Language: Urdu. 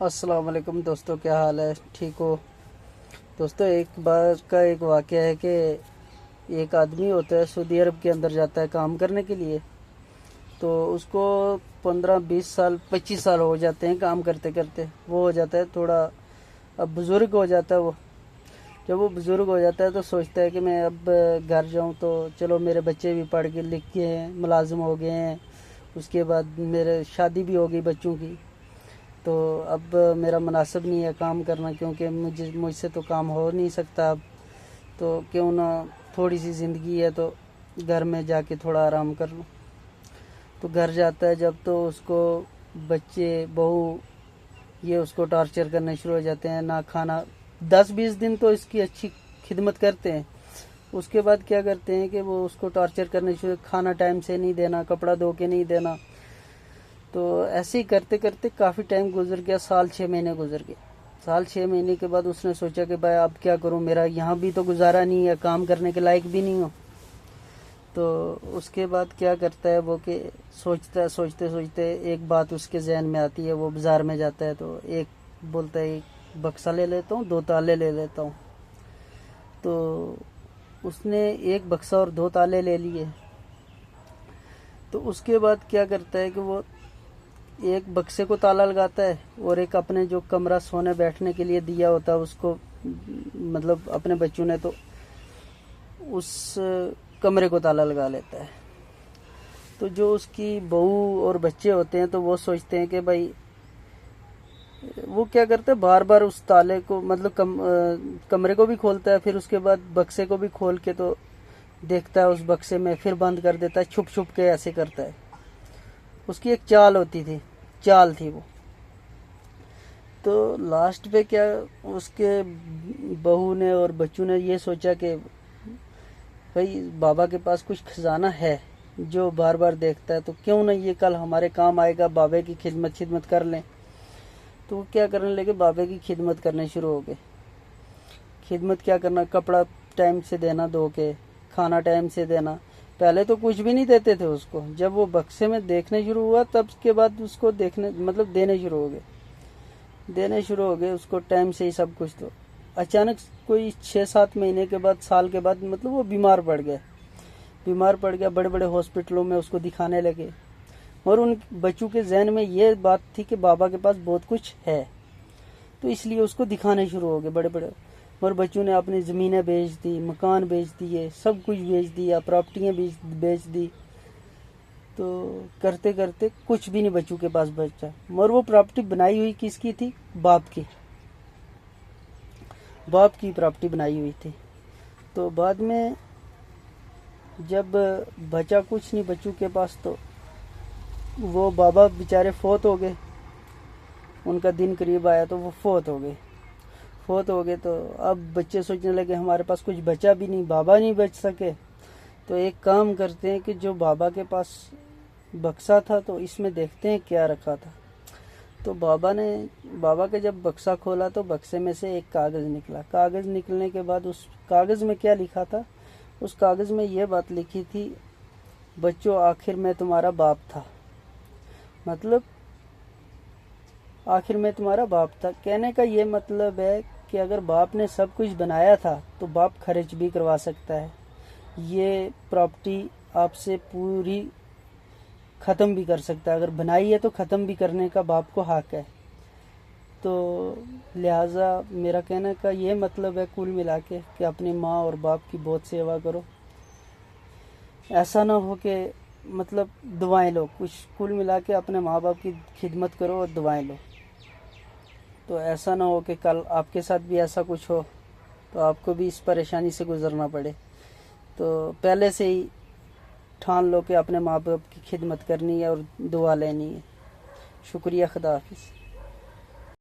السلام علیکم دوستوں، کیا حال ہے؟ ٹھیک ہو دوستوں؟ ایک بار کا ایک واقعہ ہے کہ ایک آدمی ہوتا ہے، سعودی عرب کے اندر جاتا ہے کام کرنے کے لیے. تو اس کو 15-20 سال 25 سال ہو جاتے ہیں کام کرتے کرتے. وہ ہو جاتا ہے تھوڑا، اب بزرگ ہو جاتا ہے وہ. جب وہ بزرگ ہو جاتا ہے تو سوچتا ہے کہ میں اب گھر جاؤں تو چلو میرے بچے بھی پڑھ کے لکھ کے ہیں، ملازم ہو گئے ہیں، اس کے بعد میرے شادی بھی ہو گئی بچوں کی. تو اب میرا مناسب نہیں ہے کام کرنا، کیونکہ مجھ سے تو کام ہو نہیں سکتا اب. تو کیوں نہ تھوڑی سی زندگی ہے تو گھر میں جا کے تھوڑا آرام کر لوں. تو گھر جاتا ہے جب تو اس کو بچے بہو یہ اس کو ٹارچر کرنے شروع ہو جاتے ہیں. نہ کھانا 10-20 دن تو اس کی اچھی خدمت کرتے ہیں. اس کے بعد کیا کرتے ہیں کہ وہ اس کو ٹارچر کرنے شروع، کھانا ٹائم سے نہیں دینا، کپڑا دھو کے نہیں دینا. تو ایسے ہی کرتے کرتے کافی ٹائم گزر گیا، 6 مہینے گزر گئے. 6 مہینے کے بعد اس نے سوچا کہ بھائی اب کیا کروں، میرا یہاں بھی تو گزارا نہیں ہے، کام کرنے کے لائق بھی نہیں ہوں. تو اس کے بعد کیا کرتا ہے وہ کہ سوچتے سوچتے ایک بات اس کے ذہن میں آتی ہے. وہ بازار میں جاتا ہے تو ایک بولتا ہے ایک بکسا لے لیتا ہوں، 2 تالے لے لیتا ہوں. تو اس نے ایک بکسا اور 2 تالے لے لیے. تو اس کے بعد کیا کرتا ہے کہ وہ ایک بکسے کو تالا لگاتا ہے اور ایک اپنے جو کمرہ سونے بیٹھنے کے لیے دیا ہوتا ہے اس کو، مطلب اپنے بچوں نے، تو اس کمرے کو تالا لگا لیتا ہے. تو جو اس کی بہو اور بچے ہوتے ہیں تو وہ سوچتے ہیں کہ بھائی، وہ کیا کرتا ہے بار بار اس تالے کو، مطلب کمرے کو بھی کھولتا ہے، پھر اس کے بعد بکسے کو بھی کھول کے تو دیکھتا ہے اس بکسے میں، پھر بند کر دیتا ہے، چھپ چھپ کے ایسے کرتا ہے. اس کی ایک چال تھی وہ. تو لاسٹ پہ کیا، اس کے بہو نے اور بچوں نے یہ سوچا کہ بھائی بابا کے پاس کچھ خزانہ ہے جو بار بار دیکھتا ہے، تو کیوں نہ یہ کل ہمارے کام آئے گا، بابا کی خدمت کر لیں. تو وہ کیا کرنے لگے، بابا کی خدمت کرنے شروع ہو گئے. خدمت کیا کرنا، کپڑا ٹائم سے دینا دھو کے، کھانا ٹائم سے دینا. پہلے تو کچھ بھی نہیں دیتے تھے اس کو، جب وہ بکسے میں دیکھنے شروع ہوا تب کے بعد اس کو دینے شروع ہو گئے اس کو ٹائم سے ہی سب کچھ. تو اچانک کوئی 6-7 مہینے کے بعد، سال کے بعد، مطلب وہ بیمار پڑ گیا. بڑے بڑے ہاسپٹلوں میں اس کو دکھانے لگے. اور ان بچوں کے ذہن میں یہ بات تھی کہ بابا کے پاس بہت کچھ ہے، تو اس لیے اس کو دکھانے شروع ہو گئے بڑے بڑے. اور بچوں نے اپنی زمینیں بیچ دی، مکان بیچ دیے، سب کچھ بیچ دیا، پراپرٹیاں بیچ دی. تو کرتے کرتے کچھ بھی نہیں بچوں کے پاس بچا. اور وہ پراپرٹی بنائی ہوئی کس کی تھی؟ باپ کی پراپرٹی بنائی ہوئی تھی. تو بعد میں جب بچا کچھ نہیں بچوں کے پاس، تو وہ بابا بیچارے فوت ہو گئے. ان کا دن قریب آیا تو وہ فوت ہو گئے. تو اب بچے سوچنے لگے ہمارے پاس کچھ بچا بھی نہیں، بابا نہیں بچ سکے. تو ایک کام کرتے ہیں کہ جو بابا کے پاس بکسا تھا تو اس میں دیکھتے ہیں کیا رکھا تھا. تو بابا کا جب بکسا کھولا تو بکسے میں سے ایک کاغذ نکلا. کاغذ نکلنے کے بعد اس کاغذ میں کیا لکھا تھا؟ اس کاغذ میں یہ بات لکھی تھی، بچوں آخر میں تمہارا باپ تھا. مطلب آخر میں تمہارا باپ تھا. کہنے کا یہ مطلب ہے کہ اگر باپ نے سب کچھ بنایا تھا تو باپ خرچ بھی کروا سکتا ہے. یہ پراپرٹی آپ سے پوری ختم بھی کر سکتا ہے، اگر بنائی ہے تو ختم بھی کرنے کا باپ کو حق ہے. تو لہٰذا میرا کہنے کا یہ مطلب ہے کل ملا کے کہ اپنی ماں اور باپ کی بہت سیوا کرو. ایسا نہ ہو کہ مطلب دعائیں لو، کچھ کل ملا کے اپنے ماں باپ کی خدمت کرو اور دعائیں لو. تو ایسا نہ ہو کہ کل آپ کے ساتھ بھی ایسا کچھ ہو تو آپ کو بھی اس پریشانی سے گزرنا پڑے. تو پہلے سے ہی ٹھان لو کہ اپنے ماں باپ کی خدمت کرنی ہے اور دعا لینی ہے. شکریہ. خدا حافظ.